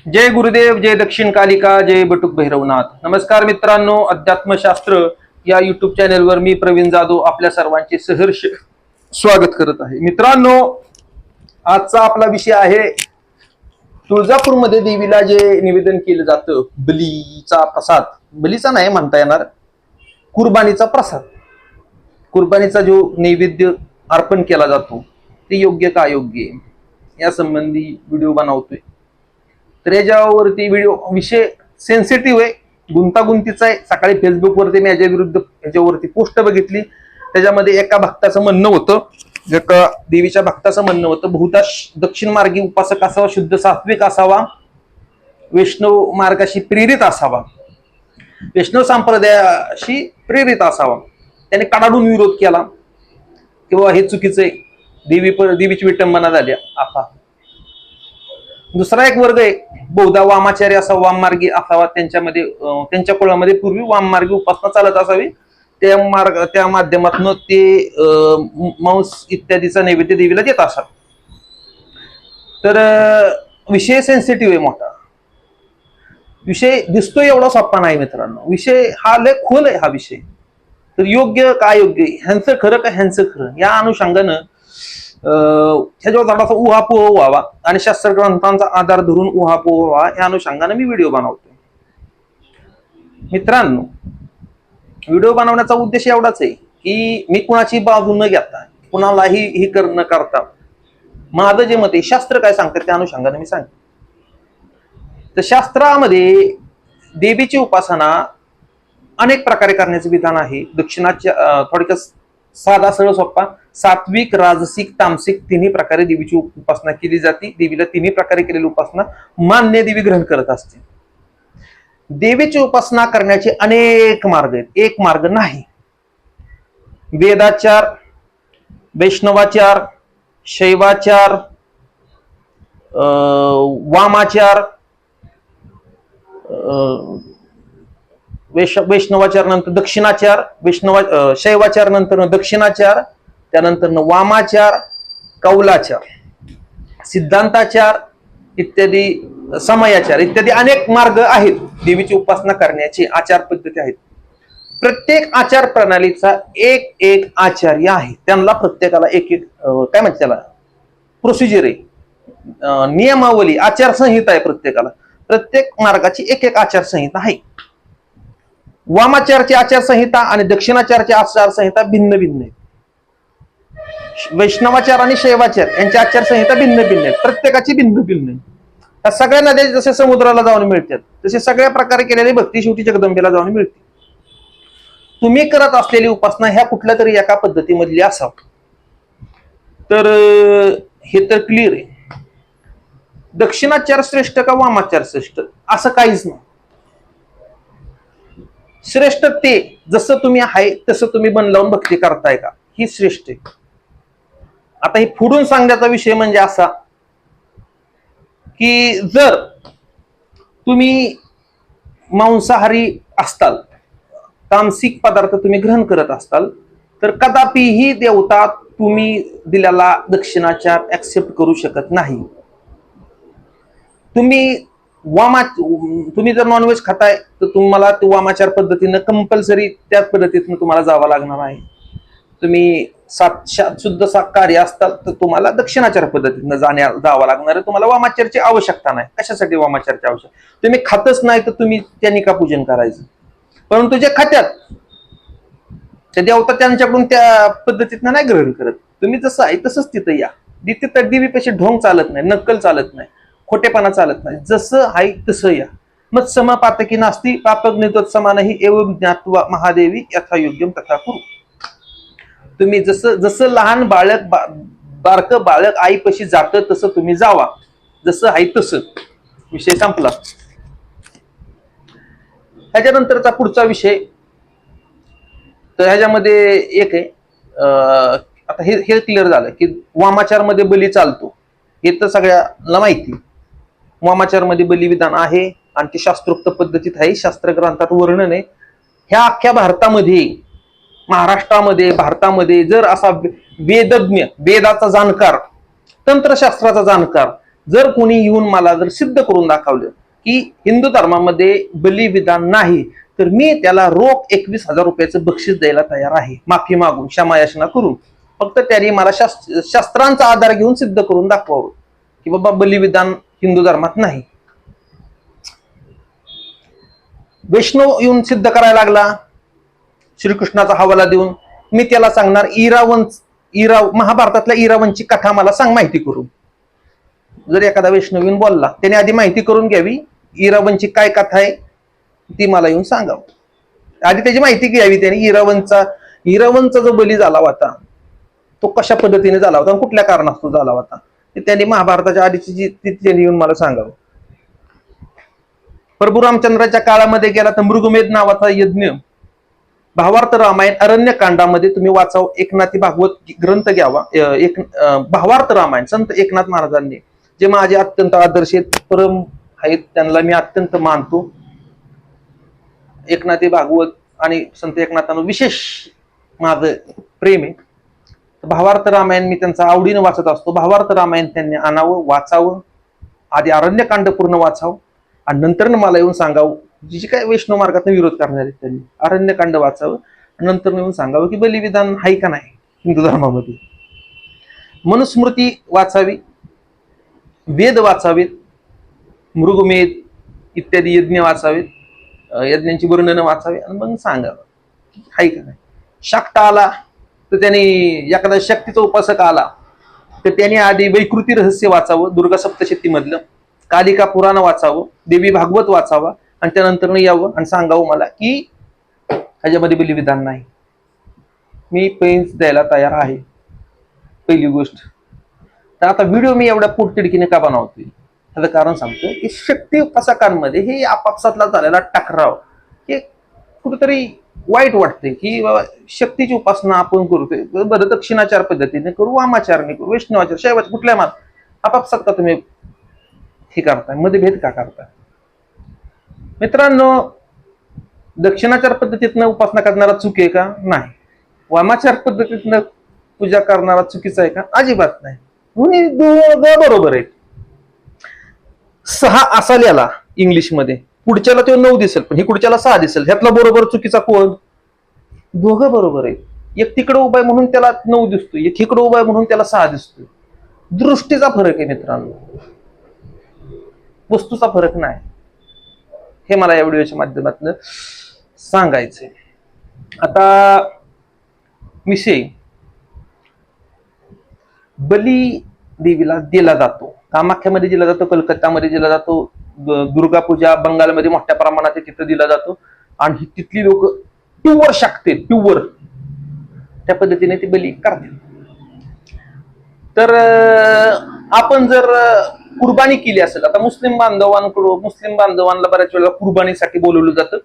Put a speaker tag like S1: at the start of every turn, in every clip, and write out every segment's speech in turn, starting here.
S1: जय गुरुदेव, जय दक्षिण कालिका, जय बटुक भैरवनाथ. नमस्कार मित्रांनो, अध्यात्मशास्त्र या युट्यूब चॅनेलवर मी प्रवीण जाधव आपल्या सर्वांचे सहर्ष स्वागत करत आहे. मित्रांनो, आजचा आपला विषय आहे तुळजापूरमध्ये देवीला जे निवेदन केलं जातं, बलीचा प्रसाद. बलीचा नाही म्हणता येणार, कुर्बानीचा प्रसाद. कुर्बानीचा जो नैवेद्य अर्पण केला जातो ते योग्य का अयोग्य या संबंधी व्हिडिओ बनवतोय. तर याच्यावरती विषय सेन्सिटिव्ह आहे, गुंतागुंतीचा आहे. सकाळी फेसबुकवरती मी याच्यावरती पोस्ट बघितली. त्याच्यामध्ये एका भक्ताचं म्हणणं होतं, एका देवीच्या भक्ताचं म्हणणं होतं, बहुधा दक्षिण मार्गी उपासक असावा, शुद्ध सात्विक असावा, वैष्णव मार्गाशी प्रेरित असावा, वैष्णव संप्रदायाशी प्रेरित असावा. त्याने कडाडून विरोध केला किंवा हे चुकीचं आहे, देवीची विटंबना झाली असा. दुसरा एक वर्ग आहे, बहुधा वामाचारी असावा, वाममार्गी असावा. त्यांच्या कुळामध्ये पूर्वी वाममार्गी उपासना चालत असावी. त्या माध्यमातून ते मांस इत्यादीचा नैवेद्य देवीला देत असतात. तर विषय सेन्सिटिव्ह आहे, मोठा विषय दिसतोय, एवढा सोपा नाही मित्रांनो. विषय हा लय खोल आहे हा विषय. तर योग्य का योग्य, ह्यांचं खरं का ह्यांचं खरं, या अनुषंगानं ह्याच्यावर थोडासा उहापोह व्हावा आणि शास्त्र ग्रंथांचा आधार धरून उहापोह व्हावा या अनुषंगाने मी व्हिडिओ बनवतोय. मित्रांनो, व्हिडिओ बनवण्याचा उद्देश एवढाच आहे की मी कुणाची बाजू न घेता, कुणालाही हे न करता, माझं जे मत आहे, शास्त्र काय सांगतात त्या अनुषंगाने मी सांगतो. तर शास्त्रामध्ये देवीची उपासना अनेक प्रकारे करण्याचे विधान आहे. दक्षिणाच्या थोडक्यात साधा सरळ सोपा, सात्विक, राजसिक, तामसिक तिन्ही प्रकारे देवीची उपासना केली जाते. देवीला तिन्ही प्रकारे केलेली उपासना मान्य देवी ग्रहण करत असते. देवीची उपासना करण्याचे अनेक मार्ग आहेत, एक मार्ग नाही. वेदाचार, वैष्णवाचार, शैवाचार, वामाचार, वैष्णवाचार नंतर दक्षिणाचार, शैवाचार नंतर दक्षिणाचार, त्यानंतर वामाचार, कौलाचार, सिद्धांताचार इत्यादी, समयाचार इत्यादी अनेक मार्ग आहेत देवीची उपासना करण्याची, आचार पद्धती आहेत. प्रत्येक आचार प्रणालीचा एक एक आचार्य आहे. त्यांना प्रत्येकाला एक एक काय म्हणतात त्याला, प्रोसिजर आहे, नियमावली, आचारसंहिता आहे. प्रत्येकाला प्रत्येक मार्गाची एक एक आचारसंहिता आहे. वामाचारची आचारसंहिता आणि दक्षिणाचारची आचारसंहिता भिन्न भिन्न आहे. वैष्णवाचार आणि शैवाचार यांची आचारसंहिता भिन्न भिन्न आहे. प्रत्येकाची भिन्न भिन्न आहे. त्या सगळ्या नद्या जसे समुद्राला जाऊन मिळतात तसे सगळ्या प्रकारे केलेली भक्ती शेवटी जगदंबेला जाऊन मिळते. तुम्ही करत असलेली उपासना ह्या कुठल्या तरी एका पद्धतीमधली असावं. तर हे तर क्लिअर आहे. दक्षिणाचार श्रेष्ठ का वामाचार श्रेष्ठ असं काहीच नाही. श्रेष्ठ ते जसं तुम्ही आहे तसं तुम्ही मन लावून भक्ती करताय का, ही श्रेष्ठ आहे. आता हे फोडून सांगण्याचा विषय म्हणजे असा की जर तुम्ही मांसाहारी असताल, तामसिक पदार्थ तुम्ही ग्रहण करत असताल, तर कदापिही देवता तुम्ही दिलेला दक्षिणाचार ऍक्सेप्ट करू शकत नाही. तुम्ही जर नॉनव्हेज खाताय तर तुम्हाला वामाचार पद्धतीनं कंपल्सरी त्याच पद्धतीनं तुम्हाला जावं लागणार आहे. तुम्ही शुद्ध शाकाहारी असताल तर तुम्हाला दक्षिणाचार पद्धतीनं जावं लागणार आहे. तुम्हाला वामाचारची आवश्यकता नाही. कशासाठी वामाचारची आवश्यकता, तुम्ही खातच नाही तर तुम्ही त्यांनी का पूजन करायचं. परंतु जे खात्यात ते देवता त्यांच्याकडून त्या पद्धतीनं नाही ग्रहण करत. तुम्ही जसं आहे तसंच तिथं या. तिथं देवीपेक्षा ढोंग चालत नाही, नक्कल चालत नाही, खोटेपणा चालत नाही. जसं आहे तसं या. मग समपातकी नास्ती पापक नितोत्समानही एवं ज्ञात्वा महादेवी यथा योग्यम तथा कुरु. तुम्ही जसं लहान बारकं बाळक आईपाशी जातं तसं तुम्ही जावा, जसं आहे तसं. विषय संपला. ह्याच्यानंतरचा पुढचा विषय, तर ह्याच्यामध्ये एक आहे, आता हे क्लिअर झालं की वामाचार मध्ये बली चालतो, हे तर सगळ्यांना माहिती. वामाचार मध्ये बलिविधान आहे आणि ते शास्त्रोक्त पद्धतीत आहे, शास्त्र ग्रंथात वर्णन आहे. ह्या अख्ख्या भारतामध्ये, महाराष्ट्रामध्ये, भारतामध्ये जर असा वेदज्ञ, वेदाचा जाणकार, तंत्रशास्त्राचा जाणकार, जर कोणी येऊन मला जर सिद्ध करून दाखवलं की हिंदू धर्मामध्ये बलिविधान नाही, तर मी त्याला रोख 21,000 रुपयाचं बक्षीस द्यायला तयार आहे, माफी मागून, क्षमायाचना करून. फक्त त्याने मला शास्त्रांचा आधार घेऊन सिद्ध करून दाखवावं की बाबा बलिविधान हिंदू धर्मात नाही. वैष्णव येऊन सिद्ध करायला लागला श्रीकृष्णाचा हवाला देऊन. मी त्याला सांगणार महाभारतातल्या इरावनची कथा मला सांग माहिती करून. जर एखादा वैष्णव येऊन बोलला, त्याने आधी माहिती करून घ्यावी इरावनची काय कथा आहे ती मला येऊन सांगावं. आधी त्याची माहिती घ्यावी त्याने. इरावनचा जो बली झाला होता तो कशा पद्धतीने झाला होता, कुठल्या कारणास्तव झाला होता, ते त्यांनी महाभारताच्या आधीची त्यांनी येऊन मला सांगावं. प्रभू रामचंद्राच्या काळामध्ये गेला तर मृगमेध नावाचा यज्ञ, भावार्थ रामायण अरण्यकांडामध्ये तुम्ही वाचाव. एकनाथी भागवत ग्रंथ घ्यावा. भावार्थ रामायण संत एकनाथ महाराजांनी, जे माझे अत्यंत आदर्शित परम आहेत, त्यांना मी अत्यंत मानतो. एकनाथी भागवत आणि संत एकनाथांना विशेष माझं प्रेम आहे. भावार्थ रामायण मी त्यांचा आवडीनं वाचत असतो. भावार्थ रामायण त्यांनी आणावं, वाचावं. आधी अरण्यकांड पूर्ण वाचावं आणि नंतर मला येऊन सांगावं, जी काय वैष्णव मार्गात विरोध करणार आहेत त्यांनी अरण्यकांड वाचावं, नंतर येऊन सांगावं की बलिविधान आहे का नाही हिंदू धर्मामध्ये. मनुस्मृती वाचावी, वेद वाचावेत, मृगमेध इत्यादी यज्ञ वाचावेत, यज्ञांची वर्णनं वाचावी आणि मग सांगावं आहे का नाही. शाक्त आला तर त्याने, एखादा शक्तीचा उपासक आला तर त्याने आधी वैकृती रहस्य वाचावं, दुर्गा सप्तशती मधलं, कालिका पुराण वाचावं, देवी भागवत वाचावा आणि त्यानंतर यावं आणि सांगावं मला की ह्याच्यामध्ये बलिविधान नाही. मी पैंस द्यायला तयार आहे, पहिली गोष्ट. तर आता व्हिडिओ मी एवढ्या पोटतिडकीने का बनवतोय, त्याचं कारण सांगतो की शक्ती उपासकांमध्ये हे आपापसातला झालेला टकराव हे कुठेतरी वाईट वाटते की बाबा शक्तीची उपासना आपण करतोय, बरं दक्षिणाचार पद्धतीने करू, वामाचारने करू, वैष्णवाचार, शैवाचार, कुठल्या मात आपापसात का तुम्ही हे करताय, मतभेद का करताय. मित्रांनो, दक्षिणाचार पद्धतीतनं उपासना करणारा चूक आहे का? नाही. वामाचार पद्धतीतनं पूजा करणारा चुकीचा आहे का? अजिबात नाही. दोघं बरोबर आहेत. 6 असा लिहिला इंग्लिशमध्ये, पुढच्याला तो 9 दिसेल, पण ही पुढच्याला 6 दिसेल. ह्यातला बरोबर चुकीचा कोण? दोघं बरोबर आहेत. एक तिकडे उभा आहे म्हणून त्याला 9 दिसतोय, एक इकडे उभा आहे म्हणून त्याला 6 दिसतोय. दृष्टीचा फरक आहे मित्रांनो, वस्तूचा फरक नाही. हे मला या व्हिडिओच्या माध्यमातून सांगायचंय. आता विषय बली देवीला दिला जातो, कामाख्यामध्ये दिला जातो, कलकत्तामध्ये दिला जातो, दुर्गा पूजा बंगालमध्ये मोठ्या प्रमाणात तिथं दिला जातो. आणि तिथली लोक प्युअर शाक्त आहेत, प्युअर त्या पद्धतीने ती बली करतात. तर आपण जर कुर्बानी केली असेल, आता मुस्लिम बांधवांना बऱ्याच वेळेला कुर्बानीसाठी बोलवलं जातं.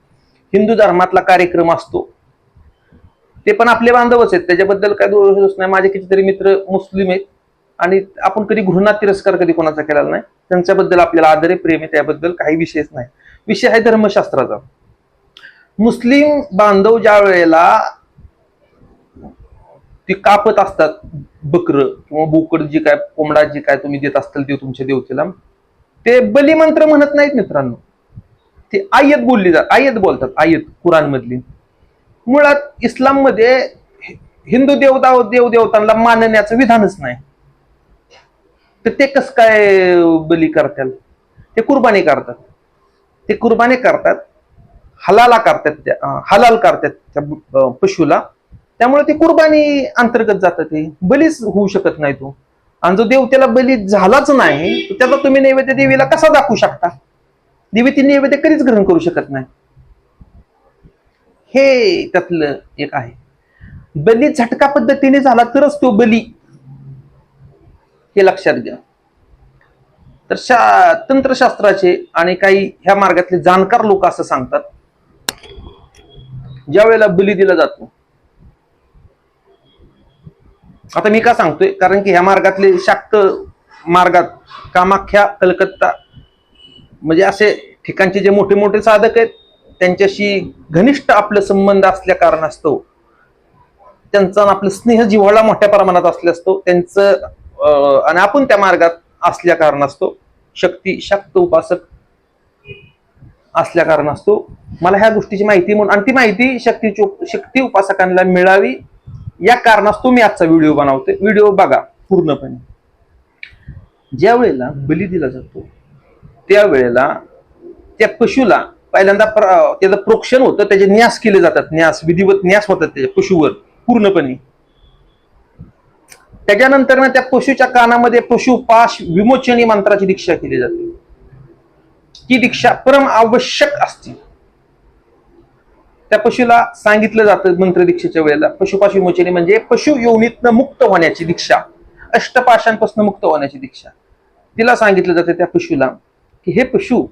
S1: हिंदू धर्मातला कार्यक्रम असतो, ते पण आपले बांधवच आहेत, त्याच्याबद्दल काय दोष नाही. माझे कितीतरी मित्र मुस्लिम आहेत आणि आपण कधी घृणा तिरस्कार कधी कोणाचा केलेला नाही. त्यांच्याबद्दल आपल्याला आदर आहे, प्रेम आहे, त्याबद्दल काही विषयच नाही. विषय आहे धर्मशास्त्राचा. मुस्लिम बांधव ज्या वेळेला ती कापत असतात बकर किंवा बोकड, जी काय कोंबडा जी काय तुम्ही देत असताल ते तुमच्या देवतेला, ते बलिमंत्र म्हणत नाहीत मित्रांनो, ते आयत बोलली जात, आयत बोलतात, आयत कुराण मधली. मुळात इस्लाम मध्ये हिंदू देवदेवतांना मानण्याचं विधानच नाही. तर ते कसं काय बली करतात? ते कुर्बानी करतात, ते कुर्बानी करतात, हलाल करतात त्या पशुला. त्यामुळे ती कुर्बानी अंतर्गत जातात, ते बलीच होऊ शकत नाही तो. आणि जो देव त्याला बली झालाच नाही, त्याचा तुम्ही नैवेद्य देवीला कसा दाखवू शकता? देवी ती नैवेद्य कधीच ग्रहण करू शकत नाही. हे त्यातलं एक आहे. बली झटका पद्धतीने झाला तरच तो बली, हे लक्षात घ्या. तर तंत्रशास्त्राचे आणि काही ह्या मार्गातले जाणकार लोक असं सांगतात, ज्या वेळेला बली दिला जातो, आता मी का सांगतोय, कारण की ह्या मार्गातले शाक्त मार्गात कामाख्या, कलकत्ता म्हणजे असे ठिकाणचे जे मोठे मोठे साधक आहेत, त्यांच्याशी घनिष्ठ आपले संबंध असल्या कारणास्तव, त्यांचा आपलं स्नेह जिव्हाळा मोठ्या प्रमाणात असल्यास्तव त्यांचं, आणि आपण त्या मार्गात असल्या कारणास्तव, शाक्त उपासक असल्या कारणास्तव मला ह्या गोष्टीची माहिती म्हणून, आणि ती माहिती शक्ती उपासकांना मिळावी या कारणास्तव मी आजचा व्हिडिओ बनवतोय. व्हिडिओ बघा पूर्णपणे. ज्या वेळेला बली दिला जातो त्यावेळेला त्या पशुला पहिल्यांदा त्याचं प्रोक्षण होतं, त्याचे न्यास केले जातात, विधिवत न्यास होतात त्याच्या पशुवर पूर्णपणे. त्याच्यानंतर ना त्या पशुच्या कानामध्ये पशुपाश विमोचनी मंत्राची दीक्षा केली जाते. ती दीक्षा परम आवश्यक असते. त्या पशुला सांगितलं जातं मंत्र दीक्षेच्या वेळेला, पशुपाश विमोचनी म्हणजे पशु योनीतनं मुक्त होण्याची दीक्षा, अष्टपाशांपासून मुक्त होण्याची दीक्षा. तिला सांगितलं जातं त्या पशुला की हे पशु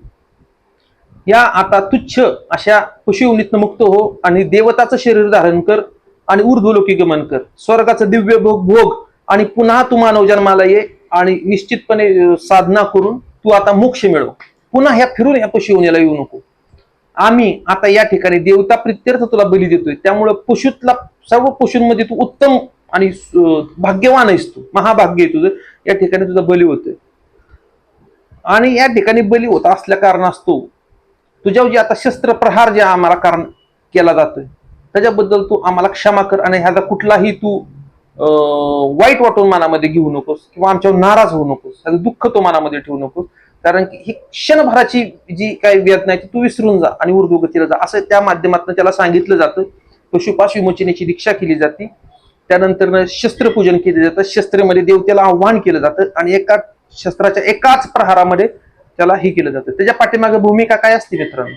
S1: या आता तुच्छ अशा पशुयोनीतनं मुक्त हो आणि देवताचं शरीर धारण कर आणि ऊर्ध्वलोकी गमन कर, स्वर्गाचं दिव्य भोग आणि पुन्हा तू मानव जन्माला ये आणि निश्चितपणे साधना करून तू आता मोक्ष मिळव. पुन्हा फिरून ह्या पशुयोनीला येऊ नको. आम्ही आता या ठिकाणी देवता प्रित्यर्थ तुला बली देतोय, त्यामुळं पशुतला सर्व पशूंमध्ये तू उत्तम आणि भाग्यवान आहेस, तू महाभाग्य आहे तुझं, या ठिकाणी तुझा बली होतोय. आणि या ठिकाणी बली होत असल्या कारणास्तव तुझ्यावर जे आता शस्त्रप्रहार जे आम्हाला केला जातोय त्याच्याबद्दल तू आम्हाला क्षमा कर आणि ह्याचा कुठलाही तू वाईट वाटून मनामध्ये घेऊ नकोस किंवा आमच्यावर नाराज होऊ नकोस, ह्याचं दुःख तो मनामध्ये ठेवू नकोस. कारण की ही क्षणभराची जी काही वेदना आहे ती तू विसरून जा आणि ऊर्ध्वगतीला जा, असं त्या माध्यमातून त्याला सांगितलं जातं. पशुपाश विमोचनेची दीक्षा केली जाते. त्यानंतर शस्त्रपूजन केले जातं. शस्त्रेमध्ये देवतेला आव्हान केलं जातं आणि एका शस्त्राच्या एकाच प्रहारामध्ये त्याला हे केलं जातं. त्याच्या पाठीमागे भूमिका काय असते मित्रांनो?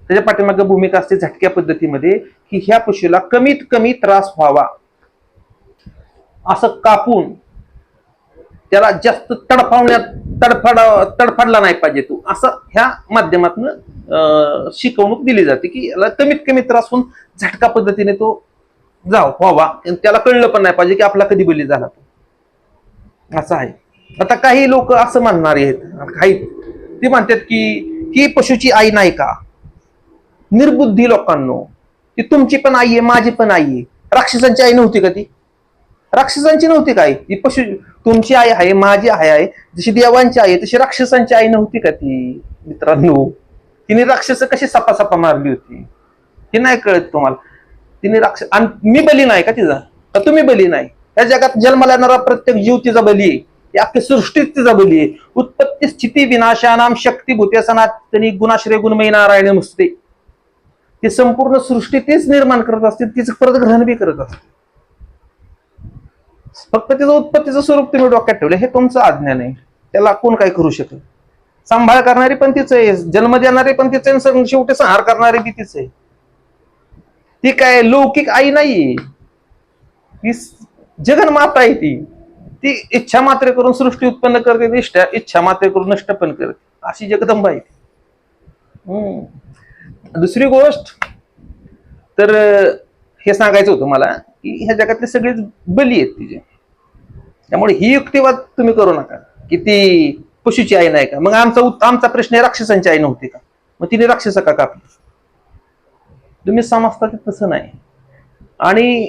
S1: त्याच्या पाठीमागे भूमिका असते झटक्या पद्धतीमध्ये की ह्या पशुला कमीत कमी त्रास व्हावा असं कापून त्याला जास्त तडफडला नाही पाहिजे तू, असं ह्या माध्यमातून शिकवणूक दिली जाते की याला कमीत कमी त्रास होऊन झटका पद्धतीने तो व्हावा. त्याला कळलं पण नाही पाहिजे की आपला कधी बली झाला तो, असं आहे. आता काही लोक असं म्हणणारे आहेत, काही ते म्हणतात की ही पशुची आई नाही का? निर्बुद्धी लोकांनो, ती तुमची पण आई आहे, माझी पण आई आहे. राक्षसांची आई नव्हती का ती? राक्षसांची नव्हती काय ती पशु? तुमची आई आहे, माझी आई आहे, जशी देवांची आई आहे तशी राक्षसांची आई नव्हती का ती? मित्रांनो, तिने राक्षस कशी सपासपा मारली होती हे नाही कळत तुम्हाला? तिने राक्षस, आणि मी बली नाही का तिचा? का तुम्ही बली नाही? या जगात जन्माला येणारा प्रत्येक जीव तिचा बली आहे. अख्खी सृष्टीच तिचा बली आहे. उत्पत्ती स्थिती विनाशानाम शक्ती भूते सनातनी गुणाश्रय गुणमयी नारायण नमस्ते. ती संपूर्ण सृष्टी तीच निर्माण करत असते, तिचं परत ग्रहण बी करत असते. फक्त तिचं उत्पत्तीचं स्वरूप तुम्ही डोक्यात ठेवलं, हे तुमचं अज्ञान आहे. त्याला कोण काय करू शकत? सांभाळ करणारी पण तीच आहे, जन्म देणारे पण तीच आहे, शेवटी संहार करणारी बी तीच आहे. ती काय लौकिक आई नाहीये, ती जगन्माता आहे. ती इच्छा मात्र करून सृष्टी उत्पन्न करते, इच्छा मात्र करून नष्ट पण करते, अशी जगदंबा आहे. दुसरी गोष्ट तर हे सांगायचं होतं मला की ह्या जगातले सगळे बली आहेत तिचे. त्यामुळे ही युक्तिवाद तुम्ही करू नका की ती पशुची आई नाही का. मग आमचा प्रश्न आहे, राक्षसांची आई नव्हती का? मग तिने राक्षस का कापली? तुम्ही समजता ते तसं नाही. आणि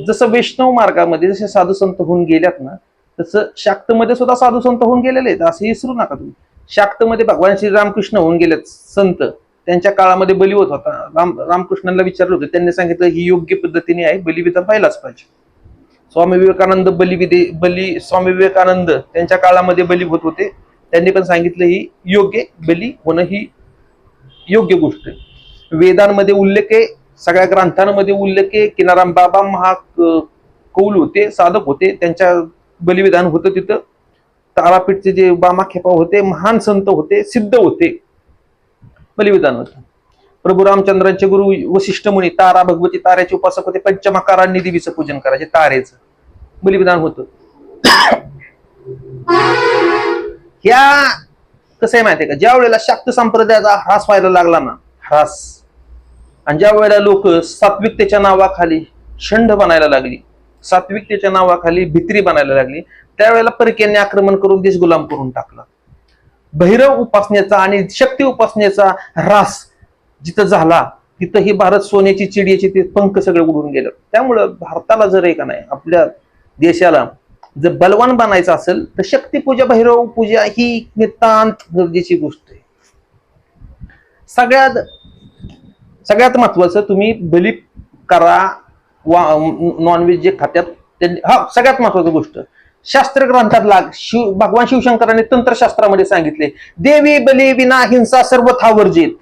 S1: जसं वैष्णव मार्गामध्ये जसे साधू संत होऊन गेल्यात ना, तसं शाक्तमध्ये सुद्धा साधू संत होऊन गेलेले आहेत, असं विसरू नका तुम्ही. शाक्तमध्ये भगवान श्री रामकृष्ण होऊन गेलेत संत, त्यांच्या काळामध्ये बली होत होता. रामकृष्णांना विचारलं होतं, त्यांनी सांगितलं ही योग्य पद्धतीने आहे, बलिविधान व्हायलाच पाहिजे. स्वामी विवेकानंद त्यांच्या काळामध्ये बली होत होते, त्यांनी पण सांगितलं ही योग्य, बली होणं ही योग्य गोष्ट आहे. वेदांमध्ये उल्लेख आहे, सगळ्या ग्रंथांमध्ये उल्लेख आहे. किनाराम बाबा महाकौल होते, साधक होते, त्यांच्या बलिविधान होतं तिथं. तारापीठचे जे बामाखेपा होते, महान संत होते, सिद्ध होते, बलिविधान होतं. प्रभू रामचंद्रांचे गुरु वशिष्ठ मुनी तारा भगवती ताऱ्याचे उपासक होते, पंचमकारांनी देवीचं पूजन करायचे, तारेचं बलिविधान होतं. ह्या कसं आहे माहितीये का, ज्या वेळेला शाक्त संप्रदायाचा ह्रास व्हायला लागला ना, आणि ज्या वेळेला लोक सात्विकतेच्या नावाखाली षंड बनायला लागली, सात्विकतेच्या नावाखाली भित्री बनायला लागली, त्यावेळेला परकीयांनी आक्रमण करून देश गुलाम करून टाकला. भैरव उपासनेचा आणि शक्ती उपासनेचा ह्रास जिथं झाला तिथं ही भारत सोन्याची चिडीची ते पंख सगळे उडून गेलं. त्यामुळं भारताला जर आहे का नाही, आपल्या देशाला
S2: जर बलवान बनायचं असेल तर शक्तीपूजा, भैरव पूजा ही नितांत गरजेची गोष्ट आहे. सगळ्यात महत्वाचं, तुम्ही बली करा. नॉनव्हेज जे खात्यात सगळ्यात महत्वाची गोष्ट, शास्त्र ग्रंथात भगवान शिवशंकरांनी तंत्रशास्त्रामध्ये सांगितले, देवी बली विना हिंसा सर्वथा वर्जित.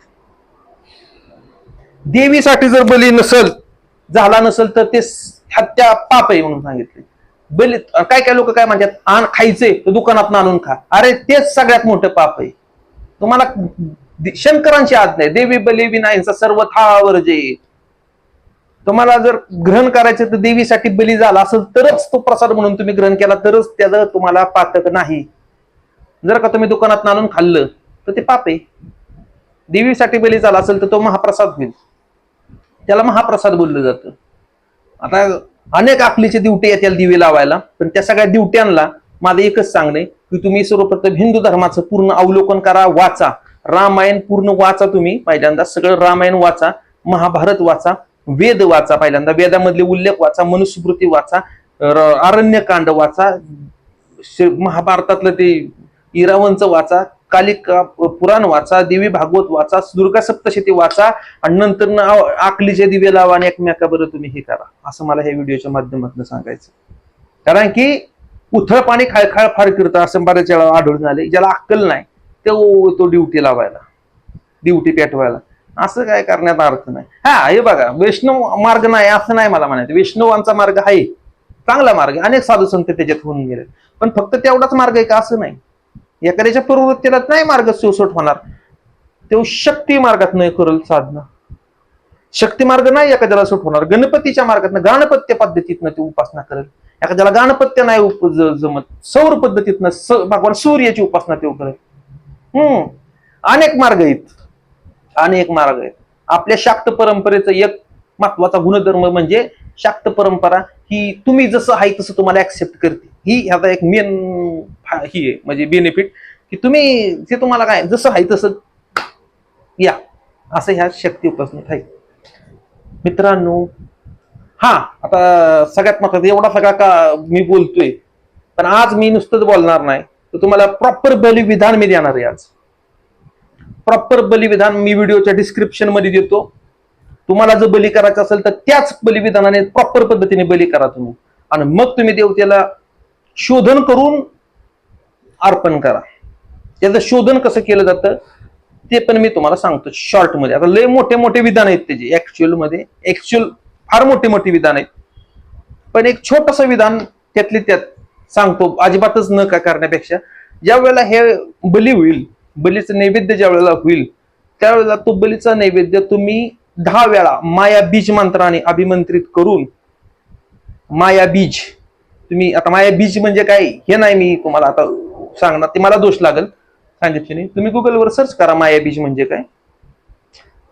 S2: देवीसाठी जर बली झाला नसेल तर ते हत्या पाप आहे म्हणून सांगितले. बली काय लोक काय म्हणतात, खायचे तर दुकानात आणून खा. अरे तेच सगळ्यात मोठं पाप आहे. तुम्हाला शंकरांची आज्ञा आहे, देवी बली विना हिंसा सर्वथा वर्जित. तुम्हाला जर ग्रहण करायचं तर देवीसाठी बली झाला असेल तरच तो प्रसाद म्हणून तुम्ही ग्रहण केला, तरच त्याचं तुम्हाला पातक नाही. जर का तुम्ही दुकानात आणून खाल्लं तर ते पाप आहे. देवीसाठी बली झाला असेल तर तो महाप्रसाद होईल, त्याला महाप्रसाद बोललं जातं. आता अनेक आकलीचे दिवटे येतील दिवे लावायला, पण त्या सगळ्या दिवट्यांना माझं एकच सांगणं आहे की तुम्ही सर्वप्रथम हिंदू धर्माचं पूर्ण अवलोकन करा, वाचा. रामायण पूर्ण वाचा. तुम्ही पहिल्यांदा सगळं रामायण वाचा, महाभारत वाचा, वेद वाचा. पहिल्यांदा वेदामधले उल्लेख वाचा, मनुस्मृती वाचा, अरण्यकांड वाचा, महाभारतातलं ते इरावंचं वाचा, कालिका पुराण वाचा, देवी भागवत वाचा, दुर्गा सप्तशती वाचा, आणि नंतर आकलीचे दिवे लावा आणि एकमेकाबरोबर तुम्ही हे करा. असं मला हे व्हिडिओच्या माध्यमातून सांगायचं. कारण की उथळ पाणी खाळखाळ फार करतं असं बऱ्याच वेळा आढळून आले. ज्याला अक्कल नाही तो ड्युटी लावायला, ड्युटी पेटवायला, असं काय करण्यात अर्थ नाही. हे बघा, वैष्णव मार्ग नाही असं नाही मला म्हणायचं. वैष्णवांचा मार्ग आहे, चांगला मार्ग, अनेक साधू संत त्याच्यात होऊन गेले. पण फक्त तेवढाच मार्ग आहे का असं नाही. एखाद्याच्या प्रवृत्तीला नाही मार्ग सुसट होणार, तो शक्ती मार्गात नाही करल साधना. शक्ती मार्ग नाही एखाद्याला सुट होणार. गणपतीच्या मार्गातनं, गाणपत्य पद्धतीतनं ते उपासना करेल. एखाद्याला गाणपत्य नाही जमत, सौर पद्धतीतनं भगवान सूर्याची उपासना ते करेल. अनेक मार्ग आहेत, अनेक मार्ग आहेत. आपल्या शाक्त परंपरेचं एक महत्वाचा गुणधर्म म्हणजे शाक्त परंपरा ही तुम्ही जसं आहे तसं तुम्हाला ऍक्सेप्ट करते. ही ह्याचा एक मेन ही आहे म्हणजे बेनिफिट, की तुम्ही ते तुम्हाला काय जसं आहे तसं या, असं ह्या शक्ती उपासनेत आहे. मित्रांनो, आता सगळ्यात महत्वाचं एवढा सगळा का मी बोलतोय, पण आज मी नुसतंच बोलणार नाही, तर तुम्हाला प्रॉपर बलिविधान मी देणार आहे. आज प्रॉपर बलिविधान मी व्हिडिओच्या डिस्क्रिप्शन मध्ये देतो. तुम्हाला जर बली करायचं असेल तर त्याच बलिविधानाने प्रॉपर पद्धतीने बली करा तुम्ही, आणि मग तुम्ही देवतेला शोधन करून अर्पण करा. त्याचं शोधन कसं केलं जातं ते पण मी तुम्हाला सांगतो शॉर्ट मध्ये. आता लय मोठे मोठे विधान आहेत त्याचे, ऍक्च्युअल फार मोठे मोठे विधान आहेत, पण एक छोटस विधान त्यातले त्यात सांगतो. अजिबातच न का करण्यापेक्षा, ज्या वेळेला हे बली होईल, बलीचं नैवेद्य ज्या वेळेला होईल, त्यावेळेला तो बलीचा नैवेद्य तुम्ही 10 वेळा माया बीज मंत्राने अभिमंत्रित करून, माया बीज तुम्ही, आता माया बीज म्हणजे काय हे नाही मी तुम्हाला आता सांगणार, ते मला दोष लागेल सांगितले नाही. तुम्ही गुगलवर सर्च करा माया बीज म्हणजे काय.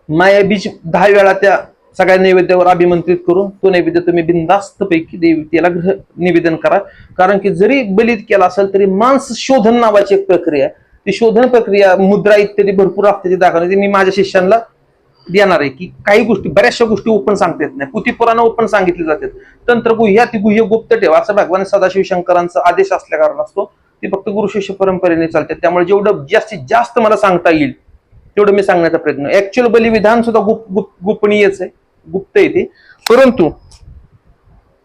S2: माया बीज 10 वेळा त्या सगळ्या नैवेद्यावर अभिमंत्रित करून तो नैवेद्य तुम्ही बिनधास्त पैकी देवतेला निवेदन करा. कारण की जरी बलित केला असेल तरी मांस शोधन नावाची एक प्रक्रिया आहे. ती शोधन प्रक्रिया, मुद्रा इत्यादी भरपूर असते ती दाखवण्याची मी माझ्या शिष्यांना देणार आहे. की काही गोष्टी, बऱ्याचशा गोष्टी ओपन सांगता येत नाही, पुथीपुराण ओपन सांगितले जातात. तंत्रगुह्य ती गुह्य गुप्त ठेवा असं भगवान सदाशिव शंकरांचा आदेश असल्या कारण असतो. ती फक्त गुरु शिष्य परंपरेने चालते. त्यामुळे जेवढं जास्तीत जास्त मला सांगता येईल तेवढं मी सांगण्याचा प्रयत्न. ऍक्च्युअल बलिविधान सुद्धा गोपनीयच आहे, गुप्त आहे ते. परंतु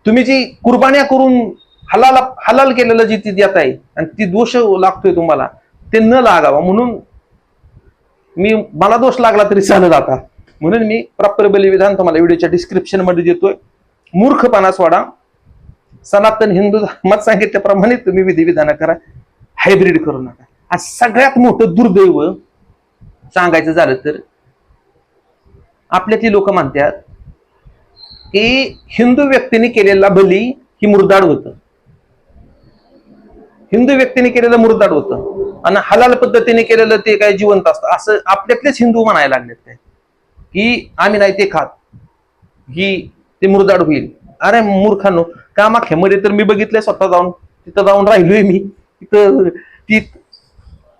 S2: तुम्ही जी कुर्बान्या करून हलाल केलेलं जी ती देत आहे आणि ती दोष लागतोय तुम्हाला, ते न लागावा म्हणून मला दोष लागला तरी चालत आता, म्हणून मी प्रॉपर बलिविधान तुम्हाला व्हिडिओच्या डिस्क्रिप्शन मध्ये देतोय. मूर्खपणा सोडा, सनातन हिंदू धर्मात सांगितल्याप्रमाणे तुम्ही विधिविधान करा, हायब्रिड करू नका. आज सगळ्यात मोठं दुर्दैव सांगायचं झालं तर, आपल्यातली लोक म्हणतात की हिंदू व्यक्तीने केलेला बली ही मुर्दाड होतं, हिंदू व्यक्तीने केलेलं मुर्दाड होतं आणि हलाल पद्धतीने केलेलं ते काय जिवंत असतं, असं आपल्यातलेच हिंदू म्हणायला लागलेत काय की आम्ही नाही ते खात, ही ते मुर्दाड होईल. अरे मूर्खांनो, कामाख्यामध्ये तर मी बघितलंय स्वतः जाऊन, तिथं जाऊन राहिलोय मी,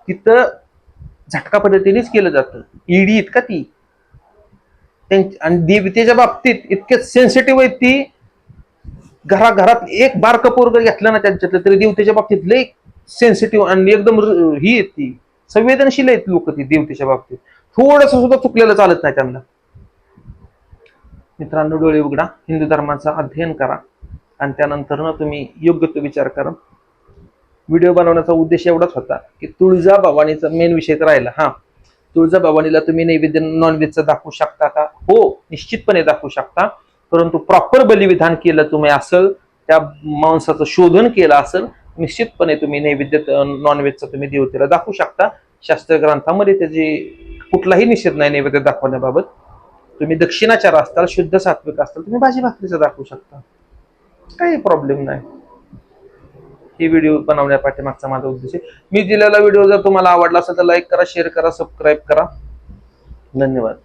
S2: तिथं झटका पद्धतीनेच केलं जातं. ईडी इतका ती आणि देवतेच्या बाबतीत इतके सेन्सिटिव्ह आहेत ती, घरात एक बारकं पोरग घेतलं ना त्यांच्यातलं तरी देवतेच्या बाबतीत लय सेन्सिटिव्ह आणि एकदम ही आहेत ती संवेदनशील आहेत लोक ती देवतेच्या बाबतीत. थोडस सुद्धा चुकलेलं चालत नाही त्यांना. मित्रांनो, डोळे उघडा, हिंदू धर्माचा अध्ययन करा आणि त्यानंतर ना तुम्ही योग्य तो विचार करा. व्हिडिओ बनवण्याचा उद्देश एवढाच होता की तुळजाभवानीचा मेन विषय तर राहिला. हा, तुळजाभवानीला तुम्ही नैवेद्य नॉनव्हेजचा दाखवू शकता का? हो, निश्चितपणे दाखवू शकता. परंतु प्रॉपर बलिविधान केलं तुम्ही असेल, त्या मांसाचं शोधन केलं असेल, निश्चितपणे तुम्ही नैवेद्य नॉनव्हेजचा तुम्ही देवतेला दाखवू शकता. शास्त्र ग्रंथामध्ये त्याची कुठलाही निषेध नाही नैवेद्य दाखवण्याबाबत. तुम्ही दक्षिणाचार असताल, शुद्ध सात्विक असताल, तुम्ही भाजी भाकरीचा दाखवू शकता, काही प्रॉब्लेम नाही. ही व्हिडिओ बनवण्या पाठीमागचा माझा उद्देश आहे. मी दिलेला व्हिडिओ जर तुम्हाला आवडला असेल तर लाईक करा, शेअर करा, सबस्क्राईब करा. धन्यवाद.